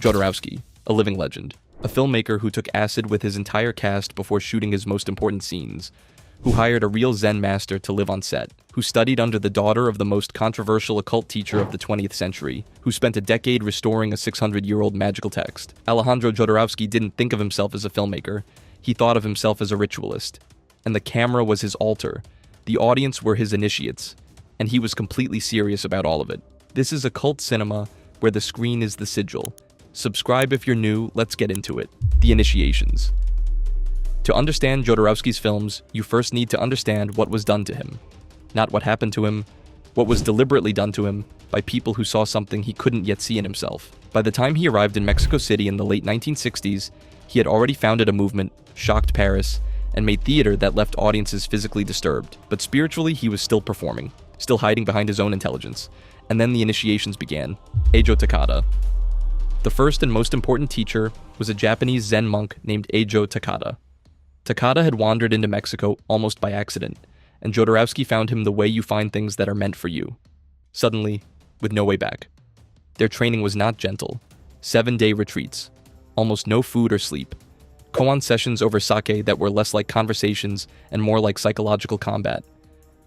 Jodorowsky, a living legend, a filmmaker who took acid with his entire cast before shooting his most important scenes, who hired a real Zen master to live on set, who studied under the daughter of the most controversial occult teacher of the 20th century, who spent a decade restoring a 600-year-old magical text. Alejandro Jodorowsky didn't think of himself as a filmmaker, he thought of himself as a ritualist. And the camera was his altar, the audience were his initiates, and he was completely serious about all of it. This is occult cinema where the screen is the sigil. Subscribe if you're new, let's get into it. The initiations. To understand Jodorowsky's films, you first need to understand what was done to him. Not what happened to him, what was deliberately done to him by people who saw something he couldn't yet see in himself. By the time he arrived in Mexico City in the late 1960s, he had already founded a movement, shocked Paris, and made theater that left audiences physically disturbed. But spiritually, he was still performing, still hiding behind his own intelligence. And then the initiations began. Eijo Takada. The first and most important teacher was a Japanese Zen monk named Eijo Takada. Takada had wandered into Mexico almost by accident, and Jodorowsky found him the way you find things that are meant for you. Suddenly, with no way back. Their training was not gentle. 7-day retreats. Almost no food or sleep. Koan sessions over sake that were less like conversations and more like psychological combat.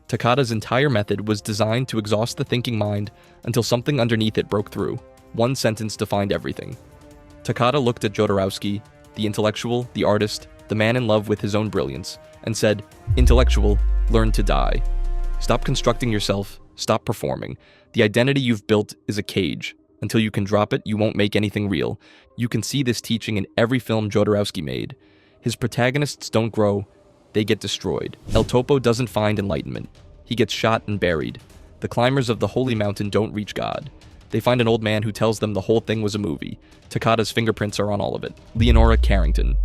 Takada's entire method was designed to exhaust the thinking mind until something underneath it broke through. One sentence defined everything. Takada looked at Jodorowsky, the intellectual, the artist, the man in love with his own brilliance, and said, "Intellectual, learn to die. Stop constructing yourself, stop performing. The identity you've built is a cage. Until you can drop it, you won't make anything real." You can see this teaching in every film Jodorowsky made. His protagonists don't grow, they get destroyed. El Topo doesn't find enlightenment. He gets shot and buried. The climbers of the holy mountain don't reach God. They find an old man who tells them the whole thing was a movie. Takada's fingerprints are on all of it. Leonora Carrington.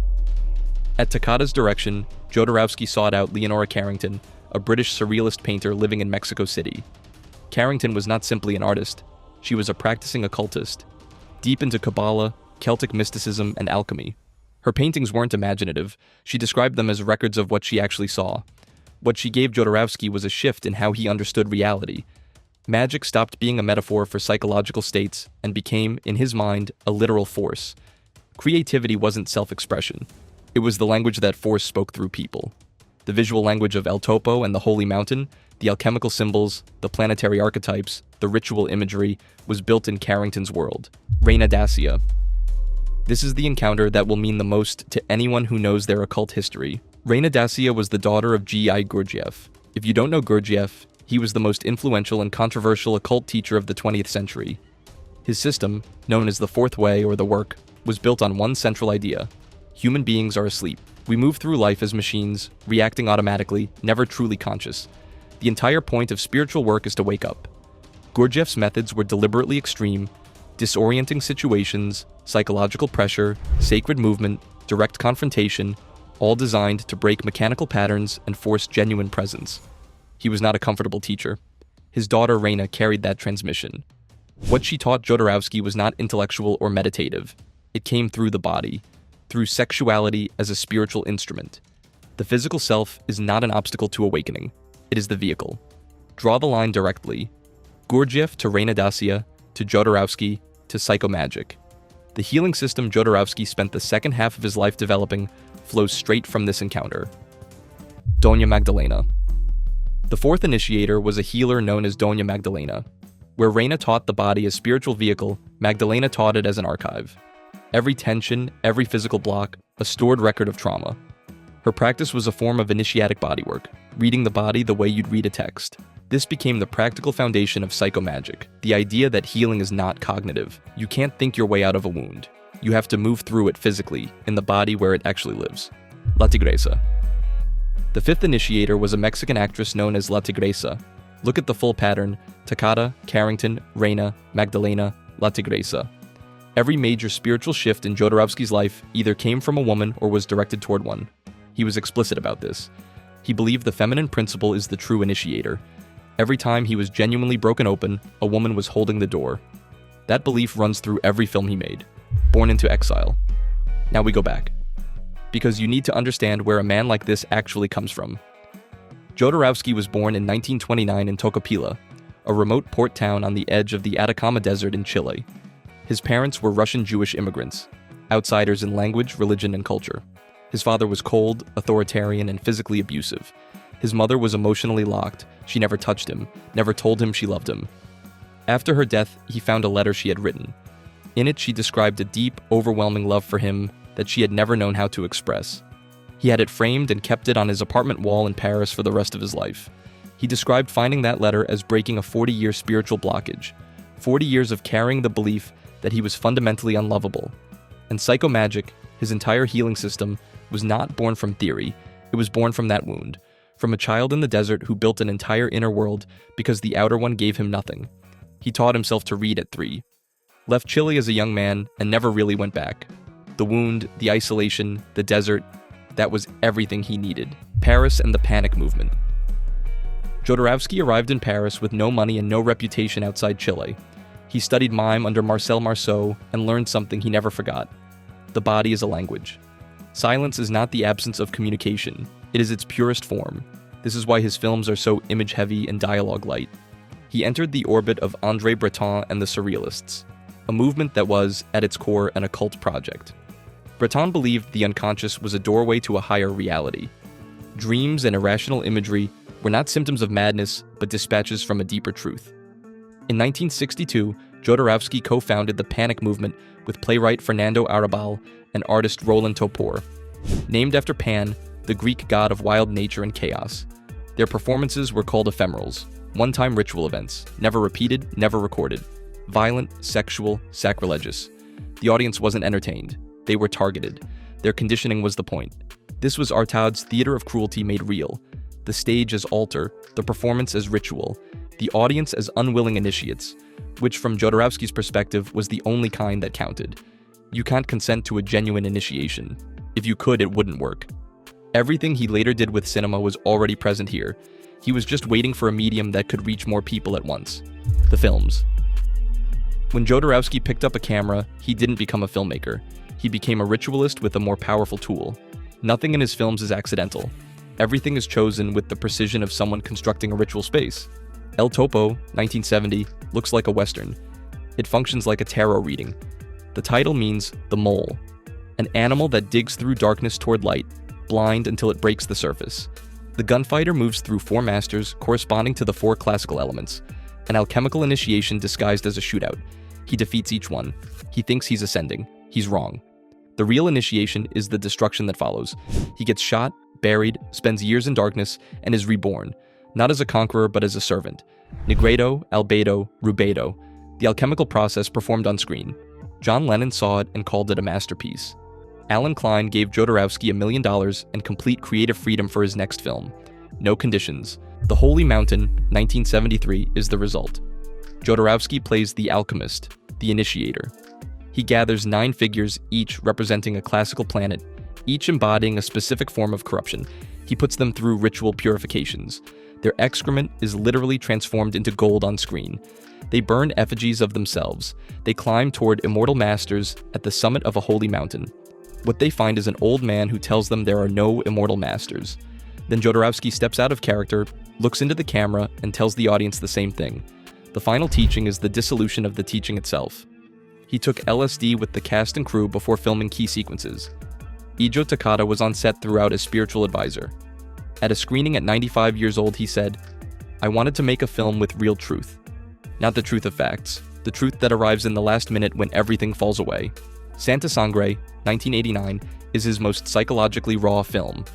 At Takada's direction, Jodorowsky sought out Leonora Carrington, a British surrealist painter living in Mexico City. Carrington was not simply an artist, she was a practicing occultist, deep into Kabbalah, Celtic mysticism, and alchemy. Her paintings weren't imaginative, she described them as records of what she actually saw. What she gave Jodorowsky was a shift in how he understood reality. Magic stopped being a metaphor for psychological states and became, in his mind, a literal force. Creativity wasn't self-expression. It was the language that force spoke through people. The visual language of El Topo and the Holy Mountain, the alchemical symbols, the planetary archetypes, the ritual imagery, was built in Carrington's world. Reina Dacia. This is the encounter that will mean the most to anyone who knows their occult history. Reina Dacia was the daughter of G.I. Gurdjieff. If you don't know Gurdjieff, he was the most influential and controversial occult teacher of the 20th century. His system, known as the Fourth Way or the Work, was built on one central idea. Human beings are asleep. We move through life as machines, reacting automatically, never truly conscious. The entire point of spiritual work is to wake up. Gurdjieff's methods were deliberately extreme, disorienting situations, psychological pressure, sacred movement, direct confrontation, all designed to break mechanical patterns and force genuine presence. He was not a comfortable teacher. His daughter Reina carried that transmission. What she taught Jodorowsky was not intellectual or meditative. It came through the body, through sexuality as a spiritual instrument. The physical self is not an obstacle to awakening. It is the vehicle. Draw the line directly. Gurdjieff to Reina Dacia, to Jodorowsky, to Psychomagic. The healing system Jodorowsky spent the second half of his life developing flows straight from this encounter. Doña Magdalena. The fourth initiator was a healer known as Doña Magdalena. Where Reina taught the body as spiritual vehicle, Magdalena taught it as an archive. Every tension, every physical block, a stored record of trauma. Her practice was a form of initiatic bodywork, reading the body the way you'd read a text. This became the practical foundation of psychomagic, the idea that healing is not cognitive. You can't think your way out of a wound. You have to move through it physically, in the body where it actually lives. La Tigresa. The fifth initiator was a Mexican actress known as La Tigresa. Look at the full pattern: Takada, Carrington, Reina, Magdalena, La Tigresa. Every major spiritual shift in Jodorowsky's life either came from a woman or was directed toward one. He was explicit about this. He believed the feminine principle is the true initiator. Every time he was genuinely broken open, a woman was holding the door. That belief runs through every film he made. Born into Exile. Now we go back. Because you need to understand where a man like this actually comes from. Jodorowsky was born in 1929 in Tocopilla, a remote port town on the edge of the Atacama Desert in Chile. His parents were Russian Jewish immigrants, outsiders in language, religion, and culture. His father was cold, authoritarian, and physically abusive. His mother was emotionally locked. She never touched him, never told him she loved him. After her death, he found a letter she had written. In it, she described a deep, overwhelming love for him that she had never known how to express. He had it framed and kept it on his apartment wall in Paris for the rest of his life. He described finding that letter as breaking a 40-year spiritual blockage, 40 years of carrying the belief that he was fundamentally unlovable. And Psychomagic, his entire healing system, was not born from theory. It was born from that wound, from a child in the desert who built an entire inner world because the outer one gave him nothing. He taught himself to read at 3. Left Chile as a young man and never really went back. The wound, the isolation, the desert, that was everything he needed. Paris and the panic movement. Jodorowsky arrived in Paris with no money and no reputation outside Chile. He studied mime under Marcel Marceau and learned something he never forgot. The body is a language. Silence is not the absence of communication. It is its purest form. This is why his films are so image-heavy and dialogue-light. He entered the orbit of André Breton and the surrealists, a movement that was, at its core, an occult project. Breton believed the unconscious was a doorway to a higher reality. Dreams and irrational imagery were not symptoms of madness, but dispatches from a deeper truth. In 1962, Jodorowsky co-founded the Panic movement with playwright Fernando Arrabal and artist Roland Topor. Named after Pan, the Greek god of wild nature and chaos. Their performances were called ephemerals, one-time ritual events, never repeated, never recorded. Violent, sexual, sacrilegious. The audience wasn't entertained. They were targeted. Their conditioning was the point. This was Artaud's theater of cruelty made real. The stage as altar, the performance as ritual, the audience as unwilling initiates, which from Jodorowsky's perspective was the only kind that counted. You can't consent to a genuine initiation. If you could, it wouldn't work. Everything he later did with cinema was already present here. He was just waiting for a medium that could reach more people at once. The films. When Jodorowsky picked up a camera, he didn't become a filmmaker. He became a ritualist with a more powerful tool. Nothing in his films is accidental. Everything is chosen with the precision of someone constructing a ritual space. El Topo, 1970, looks like a Western. It functions like a tarot reading. The title means the mole, an animal that digs through darkness toward light, blind until it breaks the surface. The gunfighter moves through 4 masters corresponding to the 4 classical elements, an alchemical initiation disguised as a shootout. He defeats each one. He thinks he's ascending. He's wrong. The real initiation is the destruction that follows. He gets shot, buried, spends years in darkness, and is reborn, not as a conqueror but as a servant. Negredo, Albedo, Rubedo, the alchemical process performed on screen. John Lennon saw it and called it a masterpiece. Alan Klein gave Jodorowsky $1 million and complete creative freedom for his next film. No conditions. The Holy Mountain, 1973, is the result. Jodorowsky plays the alchemist, the initiator. He gathers 9 figures, each representing a classical planet, each embodying a specific form of corruption. He puts them through ritual purifications. Their excrement is literally transformed into gold on screen. They burn effigies of themselves. They climb toward immortal masters at the summit of a holy mountain. What they find is an old man who tells them there are no immortal masters. Then Jodorowsky steps out of character, looks into the camera, and tells the audience the same thing. The final teaching is the dissolution of the teaching itself. He took LSD with the cast and crew before filming key sequences. Ijo Takada was on set throughout as spiritual advisor. At a screening at 95 years old, he said, "I wanted to make a film with real truth. Not the truth of facts, the truth that arrives in the last minute when everything falls away." Santa Sangre, 1989, is his most psychologically raw film.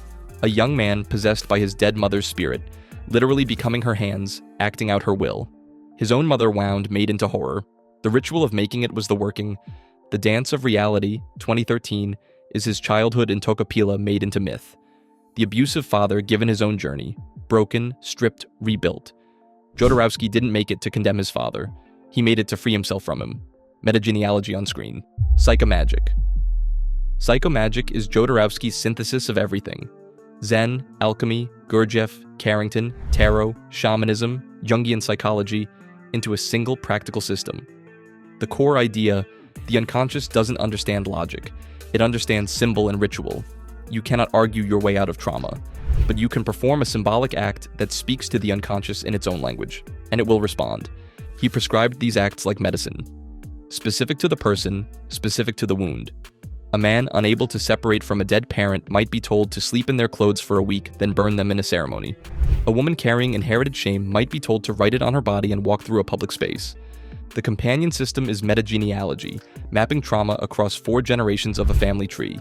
A young man possessed by his dead mother's spirit, literally becoming her hands, acting out her will. His own mother wound made into horror. The ritual of making it was the working. The Dance of Reality, 2013, is his childhood in Tocopila made into myth. The abusive father given his own journey, broken, stripped, rebuilt. Jodorowsky didn't make it to condemn his father. He made it to free himself from him. Metagenealogy on screen. Psychomagic. Psychomagic is Jodorowsky's synthesis of everything. Zen, alchemy, Gurdjieff, Carrington, tarot, shamanism, Jungian psychology, into a single practical system. The core idea, the unconscious doesn't understand logic. It understands symbol and ritual. You cannot argue your way out of trauma, but you can perform a symbolic act that speaks to the unconscious in its own language, and it will respond. He prescribed these acts like medicine. specific to the person, specific to the wound. A man unable to separate from a dead parent might be told to sleep in their clothes for a week, then burn them in a ceremony. A woman carrying inherited shame might be told to write it on her body and walk through a public space. The companion system is metagenealogy, mapping trauma across 4 generations of a family tree.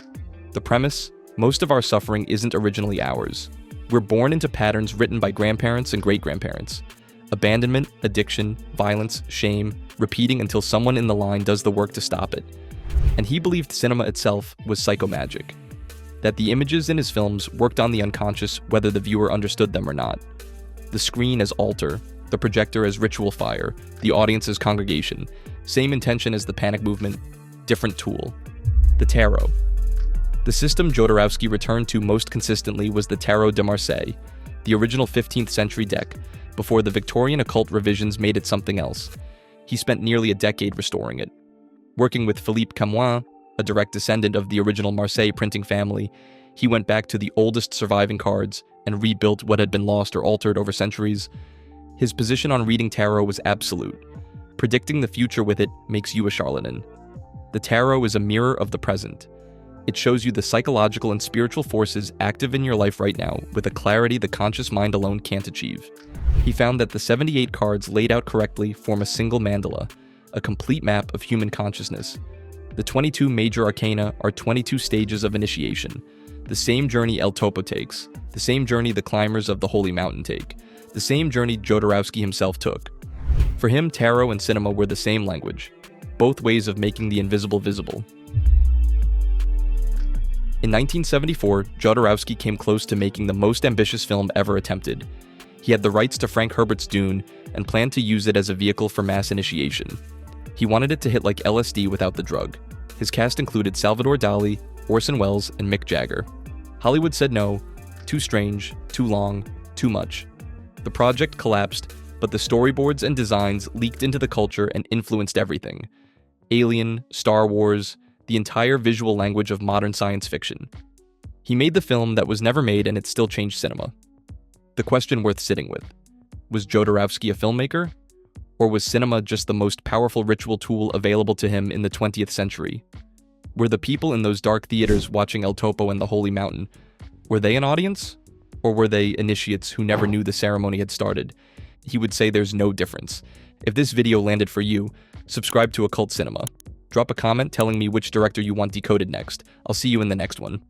The premise: most of our suffering isn't originally ours. We're born into patterns written by grandparents and great-grandparents. Abandonment, addiction, violence, shame, repeating until someone in the line does the work to stop it. And he believed cinema itself was psychomagic, that the images in his films worked on the unconscious whether the viewer understood them or not. The screen as altar, the projector as ritual fire, the audience as congregation. Same intention as the panic movement, different tool. The tarot. The system Jodorowsky returned to most consistently was the Tarot de Marseille, the original 15th century deck, before the Victorian occult revisions made it something else. He spent nearly a decade restoring it. Working with Philippe Camoin, a direct descendant of the original Marseille printing family, he went back to the oldest surviving cards and rebuilt what had been lost or altered over centuries. His position on reading tarot was absolute. Predicting the future with it makes you a charlatan. The tarot is a mirror of the present. It shows you the psychological and spiritual forces active in your life right now with a clarity the conscious mind alone can't achieve. He found that the 78 cards laid out correctly form a single mandala, a complete map of human consciousness. The 22 major arcana are 22 stages of initiation, the same journey El Topo takes, the same journey the climbers of the Holy Mountain take, the same journey Jodorowsky himself took. For him, tarot and cinema were the same language, both ways of making the invisible visible. In 1974, Jodorowsky came close to making the most ambitious film ever attempted. He had the rights to Frank Herbert's Dune and planned to use it as a vehicle for mass initiation. He wanted it to hit like LSD without the drug. His cast included Salvador Dali, Orson Welles, and Mick Jagger. Hollywood said no, too strange, too long, too much. The project collapsed, but the storyboards and designs leaked into the culture and influenced everything. Alien, Star Wars, the entire visual language of modern science fiction. He made the film that was never made and it still changed cinema. The question worth sitting with: was Jodorowsky a filmmaker? Or was cinema just the most powerful ritual tool available to him in the 20th century? Were the people in those dark theaters watching El Topo and the Holy Mountain, were they an audience? Or were they initiates who never knew the ceremony had started? He would say there's no difference. If this video landed for you, subscribe to Occult Cinema. Drop a comment telling me which director you want decoded next. I'll see you in the next one.